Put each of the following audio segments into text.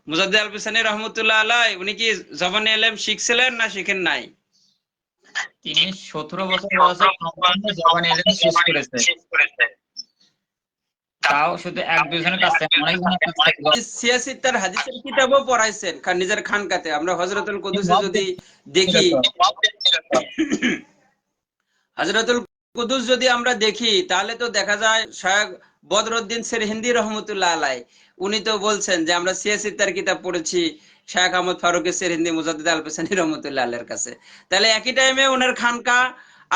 মুজাদ্দিদ আল পিসানী রহমতুল্লাহ আলাই উনি কি জবানে এলেম শিখছিলেন না শিখেন নাই? তিনি 17 বছর বয়সে সম্পূর্ণ জবানে এলেম শেষ করেছে। তাও শুধু এক দুজনের কাছ থেকে, অনেকজনের কাছ থেকে। সিয়াসিত্তার হাদিসের কিতাবও পড়াইছেন নিজের খানকাতে। আমরা হযরতুল কুদুসে যদি দেখি, হযরতুল কুদুস যদি আমরা দেখি তাহলে তো দেখা যায় শায়খ বদরউদ্দিন সিরহিন্দি রহমতুল্লাহ আলাই উনি তো বলছেন যে আমরা সিয়াসিত্তার কিতাব পড়েছি শায়খ আহমদ ফারুক সিরহিন্দি মুজাদ্দিদ আল পিসানী রহমতুল্লাহ আলাইহির কাছে। তাহলে একই টাইমে ওনার খানকা,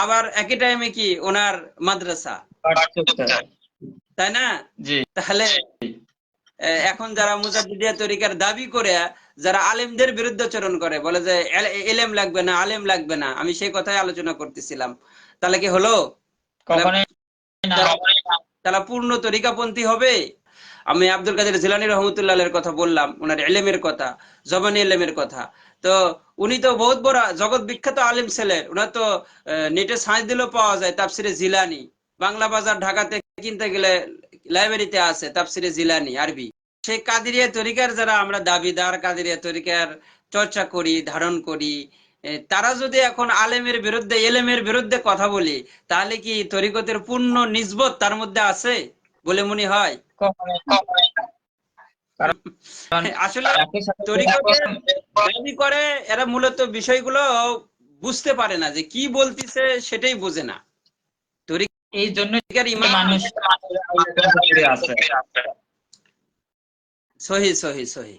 আবার একই টাইমে কি ওনার মাদ্রাসা, তাই না? তাহলে এখন যারা মুজাদ্দিদিয়া তরিকার দাবি করে যারা আলেমদের বিরুদ্ধাচরণ করে, বলে যে এলেম লাগবে না, আলেম লাগবে না, আমি সেই কথাই আলোচনা করতেছিলাম, তাহলে কি হলো? তারা পূর্ণ তরিকাপন্থী হবে? আমি আব্দুল কাদের জিলানী রহমতুল্লাহ এর কথা বললাম, ওনার এলেমের কথা, জবানি এলেমের কথা। তো উনি তো বহুত বড় জগৎ বিখ্যাত আলেম ছিলেন। ওনার তো নেটে সার্চ দিলেও পাওয়া যায় তাফসিরে জিলানী। বাংলা বাজার ঢাকাতে কিনতে গেলে লাইব্রেরিতে আছে তাফসিরে জিলানী আরবি। সেই কাদেরিয়া তরিকার যারা আমরা দাবিদার, কাদেরিয়া তরিকার চর্চা করি, ধারণ করি, তারা যদি এখন আলেমের বিরুদ্ধে, এলেমের বিরুদ্ধে কথা বলি, তাহলে কি তরিকতের পূর্ণ নিসবত তার মধ্যে আছে বলে মনে হয়? আসলে তরিকতের দাবি করে এরা মূলত বিষয়গুলো বুঝতে পারে না, যে কি বলতিছে সেটাই বোঝে না। এই জন্য মানুষ সহি সহি সহি।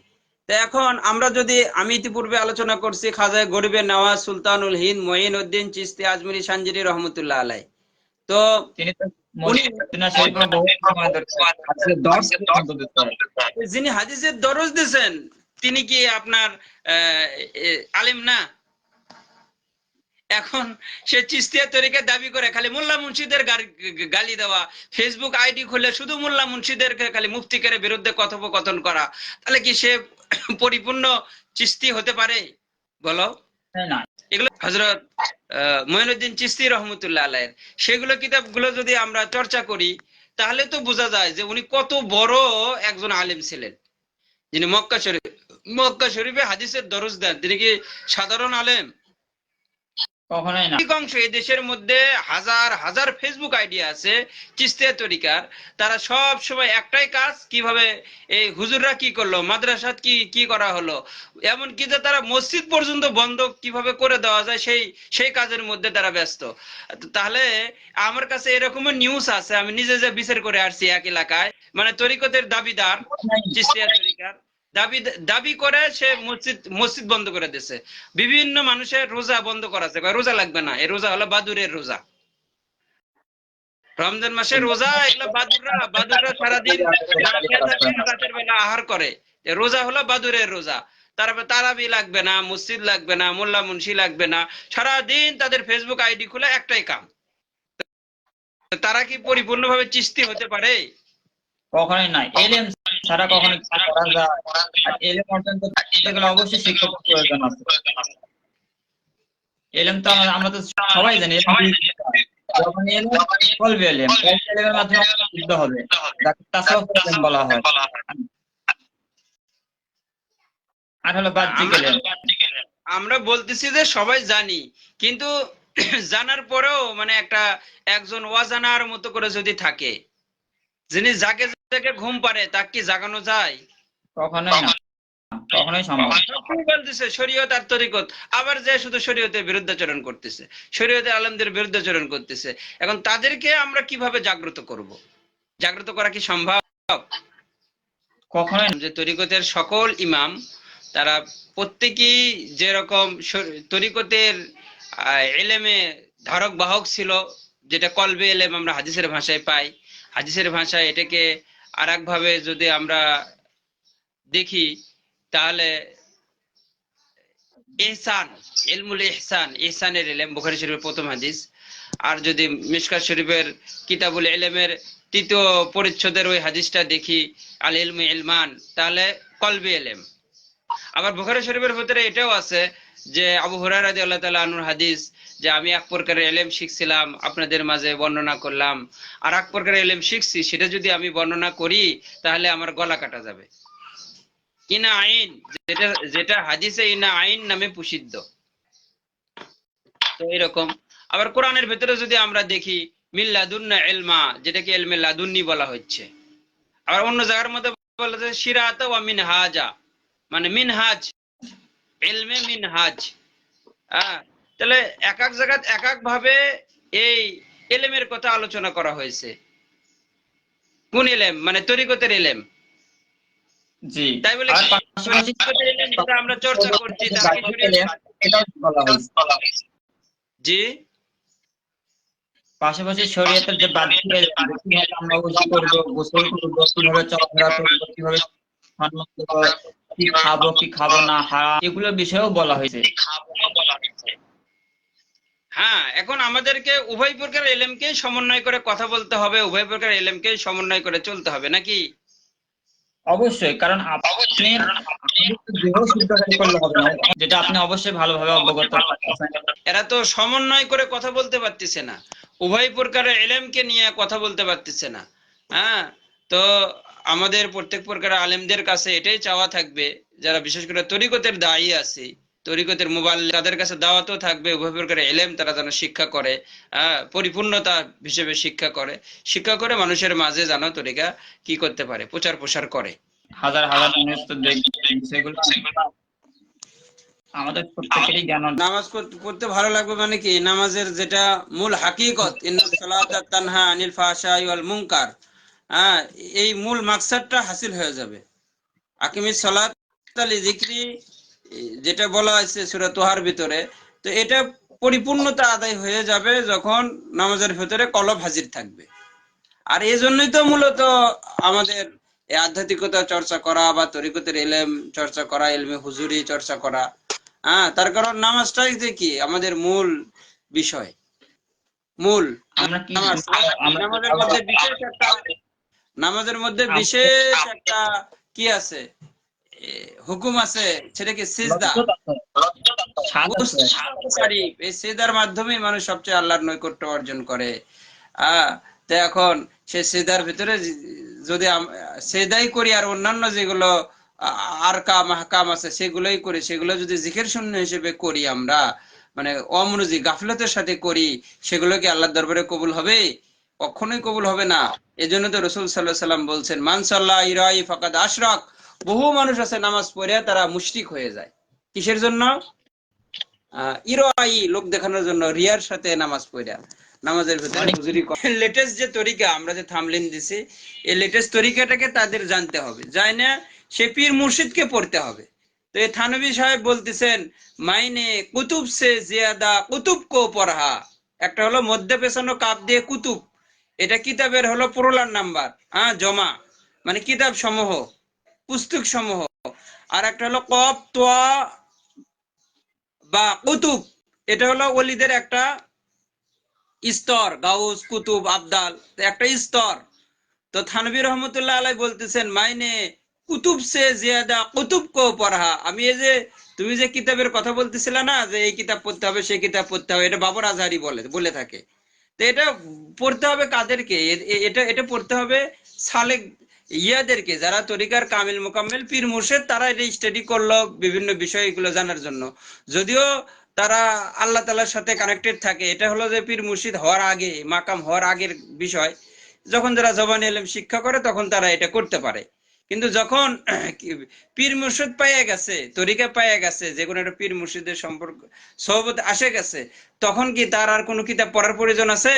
তো এখন আমরা যদি, আমি ইতিপূর্বে আলোচনা করছি খাজা গরিবে নওয়াজ সুলতানুল হিন্দ মঈনউদ্দিন চিশতি আজমিরি সানজিরি রহমতুল্লাহ আলাই। তো যিনি হাদিসের দরজ দিয়েছেন তিনি কি আপনার আলেম না? এখন সে চিশতিয়া তরিকা দাবি করে খালি মোল্লা মুন্সিদের গালি দেওয়া, ফেসবুক আইডি খুলে শুধু মোল্লা মুন্সিদেরকে খালি মুফতিকের বিরুদ্ধে কথোপকথন করা, তাহলে কি সে পরিপূর্ণ চিশতি হতে পারে বলো? এগুলো হযরত মঈনউদ্দিন চিশতি রহমতুল্লাহ আলাইহির সেগুলো কিতাবগুলো যদি আমরা চর্চা করি তাহলে তো বোঝা যায় যে উনি কত বড় একজন আলেম ছিলেন, যিনি মক্কা শরীফে হাদিসের দরজ দেন। তিনি কি সাধারণ আলেম? কখনোই না। অধিকাংশ এই দেশের মধ্যে হাজার হাজার ফেসবুক আইডি আছে চিশতিয়া তরিকার, তারা সব সময় একটাই কাজ, কিভাবে এই হুজুররা কি করলো, মাদ্রাসাত কি করা হলো, এমন কি যে তারা মসজিদ পর্যন্ত বন্ধ কিভাবে করে দেওয়া যায় সেই কাজের মধ্যে তারা ব্যস্ত। তাহলে আমার কাছে এরকমের নিউজ আছে, আমি নিজে যে বিচার করে আসছি এক এলাকায়, মানে তরিকতের দাবিদার চিশতিয়া তরিকার দাবি করে সে মসজিদ বন্ধ করে দিয়েছে, বিভিন্ন মানুষের রোজা বন্ধ করাছে, রোজা লাগবে না, এই রোজা হলো বাদুরের রোজা, রমজান মাসের রোজা, এগুলো বাদুররা সারাদিন রাতের বেলা আহার করে, রোজা হলো বাদুরের রোজা। তারপর তারাবি লাগবে না, মসজিদ লাগবে না, মোল্লা মুন্সি লাগবে না, সারাদিন তাদের ফেসবুক আইডি খুলে একটাই কাম। তারা কি পরিপূর্ণভাবে চিশতি হতে পারে? কখনোই নাই। এলেম ছাড়া কখনো করা যায়? এলেম অর্জন করতে গেলে অবশ্যই শিক্ষকের প্রয়োজন আছে। এলেম তো আমরা তো সবাই জানি, এলেমের মাধ্যমে সিদ্ধ হবে, যাকে তাসাউফ বলা হয়। আর হলো বাহ্যিক এলেম। আমরা বলতেছি যে সবাই জানি, কিন্তু জানার পরেও মানে একজন অজানার মতো করে যদি থাকে, যিনি যাকে যাকে ঘুম পারে তাকে কি জাগানো যায়? কখনোই না, কখনোই সম্ভব না। বলতেছে শরীয়ত আর তরিকত, আবার যে শুধু শরীয়তের বিরুদ্ধাচরণ করতেছে, শরীয়তের আলেমদের বিরুদ্ধাচরণ করতেছে। এখন তাদেরকে আমরা কিভাবে জাগ্রত করব? জাগ্রত করা কি সম্ভব? কখনোই। যে তরিকতের সকল ইমাম তারা প্রত্যেকেই যেরকম তরিকতের এলেমে ধারক বাহক ছিল, যেটা কলবে এলেম আমরা হাদিসের ভাষায় পাই, হাদিসের ভাষায় এটাকে আর একভাবে যদি আমরা দেখি তাহলে ইহসান, ইলমুল ইহসান, ইহসানের ইলম, বুখারী শরীফের প্রথম হাদিস। আর যদি মিশকাত শরীফের কিতাবুল ইলমের ৩য় পরিচ্ছেদের ওই হাদিসটা দেখি, আল ইলমু ইলমান, তাহলে কলবে ইলম। আবার বুখারী শরীফের ভিতরে এটাও আছে যে আবু হুরায়রা রাদিয়াল্লাহু তাআলা আনহুর হাদিস, যে আমি এক প্রকারের ইলম শিখছিলাম, আপনাদের মাঝে বর্ণনা করলাম, আর এক প্রকারের ইলম শিখছি, সেটা যদি আমি বর্ণনা করি তাহলে আমার গলা কাটা যাবে। ইনা আইন, যেটা যেটা হাদিসে ইনা আইন নামে প্রসিদ্ধ। তো এরকম আবার কোরআনের ভেতরে যদি আমরা দেখি মিন লাদুন্না ইলমা, যেটাকে ইলমে লাদুন্নি বলা হচ্ছে। আবার অন্য জায়গার মধ্যে বলা হচ্ছে শিরাতা ওয়া মিনহাজা, মানে মিনহাজ, ইলমে মিনহাজ। হ্যাঁ, তাহলে এক এক জায়গায় এক এক ভাবে এই এলেমের কথা আলোচনা করা হয়েছে। কোন এলেম? মানে তরিকতের এলেম। জি। তাই বলে আর কি পাশাপাশি তরিকতের এলেম যেটা আমরা চর্চা করছি তার কি শরীয়ত? এটাও বলা হয়েছে। জি, পাশাপাশি শরীয়তের যে বাহ্যিক এলেম, কিভাবে আমরা ওযু করব, গোসল করব, কিভাবে চলাফেরা করব, কিভাবে সম্মান করব, কি খাবো কি খাবো না, হারাম, এগুলো বিষয়েও বলা হয়েছে। হ্যাঁ, এখন আমাদেরকে উভয় প্রকার এলেমকে সমন্বয় করে কথা বলতে হবে, উভয় প্রকার এলেমকে সমন্বয় করে চলতে হবে, নাকি? অবশ্যই, কারণ আপনি দেহ শুদ্ধকারী করলে হবে না, যেটা আপনি অবশ্যই ভালোভাবে অবগত আছেন। এরা তো সমন্বয় করে কথা বলতে পারতেছে না, উভয় প্রকারের এলেমকে নিয়ে কথা বলতে পারতেছে না। হ্যাঁ, তো আমাদের প্রত্যেক প্রকারের আলেমদের কাছে এটাই চাওয়া থাকবে, যারা বিশেষ করে তরিকতের দায়ী আছে, তরিকতের মুবাল্লিগ, তাদের কাছে দাওয়াতও থাকবে উভয় প্রকারের এলেম তারা যেন শিক্ষা করে, পরিপূর্ণতা হিসেবে শিক্ষা করে, শিক্ষা করে মানুষের মাঝে যেন তরিকা কি করতে পারে, প্রচার প্রসার করে। হাজার হাজার মানুষ তো দেখবে, সেগুলো আমাদের প্রত্যেকেরই জ্ঞান অর্জন। নামাজ পড়তে ভালো লাগবে মানে কি, নামাজের যেটা মূল হাকিকত, ইন্নাস সালাতা তানহা আনিল ফাহশাই ওয়াল মুনকার, হ্যাঁ, এই মূল মাকসাদটা হাসিল হয়ে যাবে। আকিমিস সালাত লিযিকরি, যেটা বলা হয়েছে সূরা তোহার ভিতরে, তো এটা পরিপূর্ণতা আদায় হয়ে যাবে যখন নামাজের ভিতরে কলব হাজির থাকবে। আর এই জন্যই তো মূলত আমাদের এই আধ্যাত্মিকতা চর্চা করা বা তরিকতের এলেম চর্চা করা, ইলমে হুজুরি চর্চা করা। হ্যাঁ, তার কারণ নামাজটাই যে কি আমাদের মূল বিষয়, মূল আমরা কি নামাজ। আমরা নামাজের মধ্যে বিশেষ একটা, নামাজের মধ্যে বিশেষ একটা কি আছে, হুকুম আছে, সেটা কি সিজদা। এই সিজদার মাধ্যমে মানুষ সবচেয়ে আল্লাহর নৈকট্য অর্জন করে। তো এখন সে সিজদার ভিতরে যদি সিজদাই করি আর অন্যান্য যেগুলো আর কাম হাকাম আছে সেগুলোই করি, সেগুলো যদি জিকির শূন্য হিসেবে করি আমরা, মানে অমনোযোগী গাফলতের সাথে করি, সেগুলো কি আল্লাহর দরবারে কবুল হবে? কখনোই কবুল হবে না। এজন্য তো রাসূল সাল্লাল্লাহু আলাইহি ওয়াসাল্লাম বলছেন, মান সাল্লা ইরাই ফাকাদ আশরাক। বহু মানুষ আছে নামাজ পড়ে তারা মুশরিক হয়ে যায়। কিসের জন্য? ইরাই, লোক দেখানোর জন্য, রিয়ার সাথে নামাজ পড়ে নামাজের ভিতরে হুজুরি করে। লেটেস্ট যে তরিকা আমরা যে থামলিন দিছি, এই লেটেস্ট তরিকাটাকে তাদের জানতে হবে, যায় না সে পীর মুর্শিদকে পড়তে হবে। তো এই থানভী সাহেব বলতেছেন, মাইনে কুতুব সে জিয়াদা কুতুব কো পড়া। একটা হলো মধ্যে পেছানো কাপ দিয়ে কুতুব, এটা কিতাবের হলো পুরোলার নাম্বার, জমা, মানে কিতাব সমূহ, পুস্তক সমূহ। আর একটা হলো কপ তোয়া বা কুতুব, এটা হলো ওলিদের একটা স্তর, গাউস কুতুব আবদাল, একটা স্তর। তো থানভী রহমতুল্লাহ আলাই বলতেছেন, মাইনে কুতুব সে জিয়াদা কুতুব কো পড়া। আমি এই যে তুমি যে কিতাবের কথা বলতেছিলে না, যে এই কিতাব পড়তে হবে সেই কিতাব পড়তে হবে, এটা বাবর আজহারি বলে থাকে। তো এটা পড়তে হবে কাদেরকে? এটা এটা পড়তে হবে সালেক ইয়াদেরকে, যারা তরিকার কামিল মোকাম্মেল পীর মুর্শিদ, তারা এটা স্টাডি করলো বিভিন্ন বিষয়গুলো জানার জন্য। যদিও তারা আল্লাহ তাআলার সাথে কানেক্টেড থাকে, এটা হলো যে পীর মুর্শিদ হওয়ার আগে, মাকাম হওয়ার আগের বিষয়। যখন যারা জবানি ইলম শিক্ষা করে তখন তারা এটা করতে পারে। কিন্তু যখন পীর মুর্শিদ পাইয়া গেছে, তরিকা পাইয়া গেছে, যে কোনো একটা পীর মুর্শিদের সম্পর্ক সহবত আসে গেছে, তখন কি তার আর কোনো কিতাব পড়ার প্রয়োজন আছে?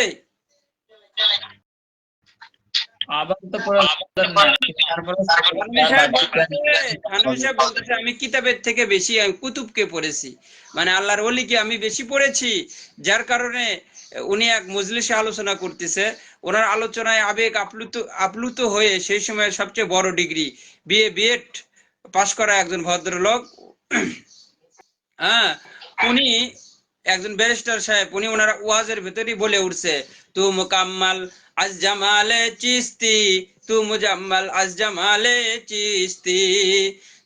আমি কিতাবের থেকে বেশি আমি কুতুবকে পড়েছি, মানে আল্লাহর ওলিকে আমি বেশি পড়েছি, যার কারণে উনি এক মজলিসে আলোচনা করতেছে, ওনার আলোচনায় আবেগ আপ্লুত হয়ে সেই সময় সবচেয়ে বড় ডিগ্রি বিএড পাশ করা একজন ভদ্রলোক, হ্যাঁ, উনি একজন ব্যারিস্টার সাহেব, উনি ওনার ওয়াজের ভিতরেই বলে উঠছে, তু মুকাম্মাল আজ জামালে চিস্তি, তু মুজাম্মাল আজ জামালে চিস্তি,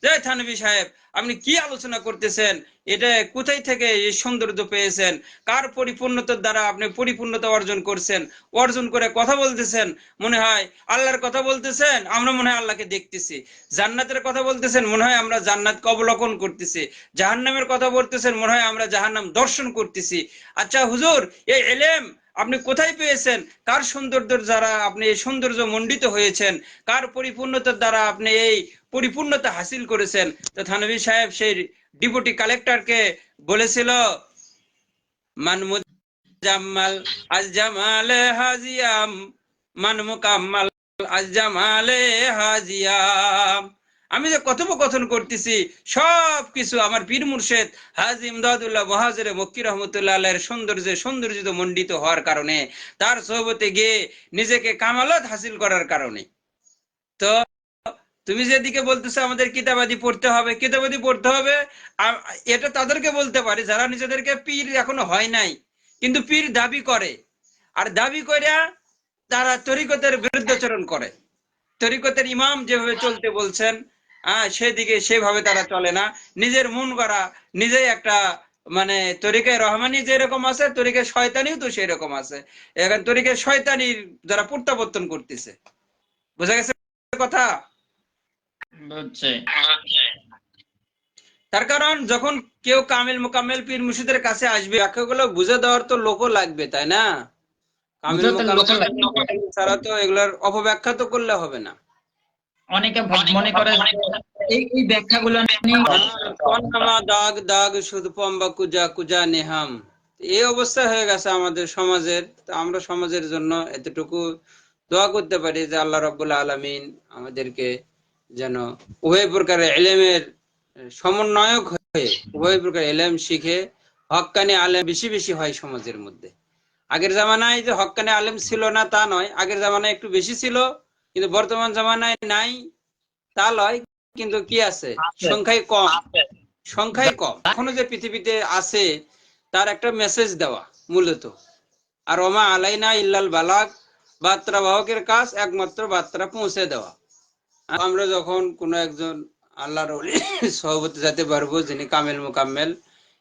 যে থানভী সাহেব আপনি কি আলোচনা করতেছেন, এটা কোথায় থেকে এই সৌন্দর্য পেয়েছেন, কার পরিপূর্ণতার দ্বারা আপনি পরিপূর্ণতা অর্জন করছেন, অর্জন করে কথা বলতেছেন, মনে হয় আল্লাহর কথা বলতেছেন, আমরা মনে হয় আল্লাহকে দেখতেছি, জান্নাতের কথা বলতেছেন, মনে হয় আমরা জান্নাতকে অবলোকন করতেছি, জাহান্নামের কথা বলতেছেন, মনে হয় আমরা জাহান্নাম দর্শন করতেছি। আচ্ছা হুজুর, এই ইলম আপনি কোথায় পেয়েছেন, কার সৌন্দর্যের দ্বারা আপনি এই সৌন্দর্য মণ্ডিত হয়েছেন, কার পরিপূর্ণতার দ্বারা আপনি এই পরিপূর্ণতা হাসিল করেছেন? তো থানভী সাহেব সেই ডিপুটি কালেক্টরকে বলেছিল, মান মুজাম্মাল আজ জামালে হাজিয়াম, মান মুকাম্মাল আজ জামালে হাজিয়াম। আমি যে কথোপকথন করতেছি সব কিছু আমার পীর মুর্শেদ হাজী ইমদাদুল্লাহ মুহাজিরে মক্কি রহমতুল্লাহ আলাইহির সৌন্দর্যিত মণ্ডিত হওয়ার কারণে, তার সোহবতে গিয়ে নিজেকে কামালত হাসিল করার কারণে। তো তুমি যেদিকে বলতেছো আমাদের কিতাবাদি পড়তে হবে, কিতাবাদি পড়তে হবে, এটা তাদেরকে বলতে পারি যারা নিজেদেরকে পীর এখনো হয় নাই, কিন্তু পীর দাবি করে, আর দাবি কইরা তারা তরিকতের বিরুদ্ধাচরণ করে। তরিকতের ইমাম যেভাবে চলতে বলছেন, সেদিকে সেভাবে তারা চলে না, নিজের মন গড়া নিজেই একটা, মানে তরিকায় রহমানি যেরকম আছে, তরিকায় শয়তানিও তো সেই রকম আছে। এখন তরিকায় শয়তানির যারা প্রত্যাবর্তন করতেছে, বোঝা গেছে কথা? বুঝছে। তার কারণ যখন কেউ কামিল মোকাম্মেল পীর মুর্শিদের কাছে আসবে, ব্যাখ্যাগুলো বুঝে দেওয়ার তো লোকও লাগবে, তাই না? কামিল বুঝতে লোক মোকাম্মেল লাগে। ছাড়া তো এগুলোর অপব্যাখ্যা তো করলে হবে না। অনেকে মনে করে এই ব্যাখ্যাগুলো নিয়ে কনহামা দাগ দাগ শুধু পম্বা কুজা কুজা নেহাম, এই অবস্থা হয়ে গেছে আমাদের সমাজের। তো আমরা সমাজের জন্য এতটুকু দোয়া করতে পারি যে আল্লাহ রাব্বুল আলামিন আমাদেরকে যেন উভয় প্রকারের ইলমের সমন্বয়ক হয়ে উভয় প্রকার ইলম শিখে হক্কানি আলেম বেশি বেশি হয় সমাজের মধ্যে। আগের জামানায় যে হক্কানি আলেম ছিল না তা নয়, আগের জামানায় একটু বেশি ছিল, কিন্তু বর্তমান জামানায় নাই তা নয়, কিন্তু কি আছে, সংখ্যায় কম, সংখ্যায় কম। এখনো যে পৃথিবীতে আছে তার একটা মেসেজ দেওয়া মূলত। আর ওমা আলাইনা ইল্লাল বালাগ, বার্তা বাহকের কাজ একমাত্র বার্তা পৌঁছে দেওয়া। আমরা যখন কোনো একজন আল্লাহর ওলি সহবতে যেতে পারবো যিনি কামেল মোকাম্মেল,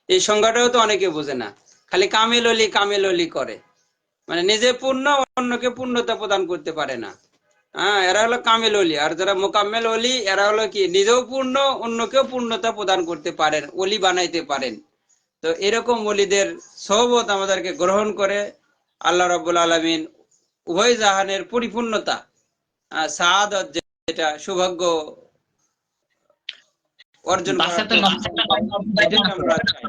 এই সংজ্ঞাটাও তো অনেকে বোঝে না, খালি কামেল অলি করে, মানে নিজে পূর্ণ অন্যকে পূর্ণতা প্রদান করতে পারে না। এরা হলো কামেল অলি। আর যারা মোকাম্মেল অলি এরা হলো কি, নিজেও পূর্ণ অন্যকেও পূর্ণতা প্রদান করতে পারেন, অলি বানাইতে পারেন। তো এরকম অলিদের সহবত আমাদেরকে গ্রহণ করে আল্লাহ রাব্বুল আলামিন উভয় জাহানের পরিপূর্ণতা, সাআদত, যেটা সৌভাগ্য অর্জন করার আমরা চাই।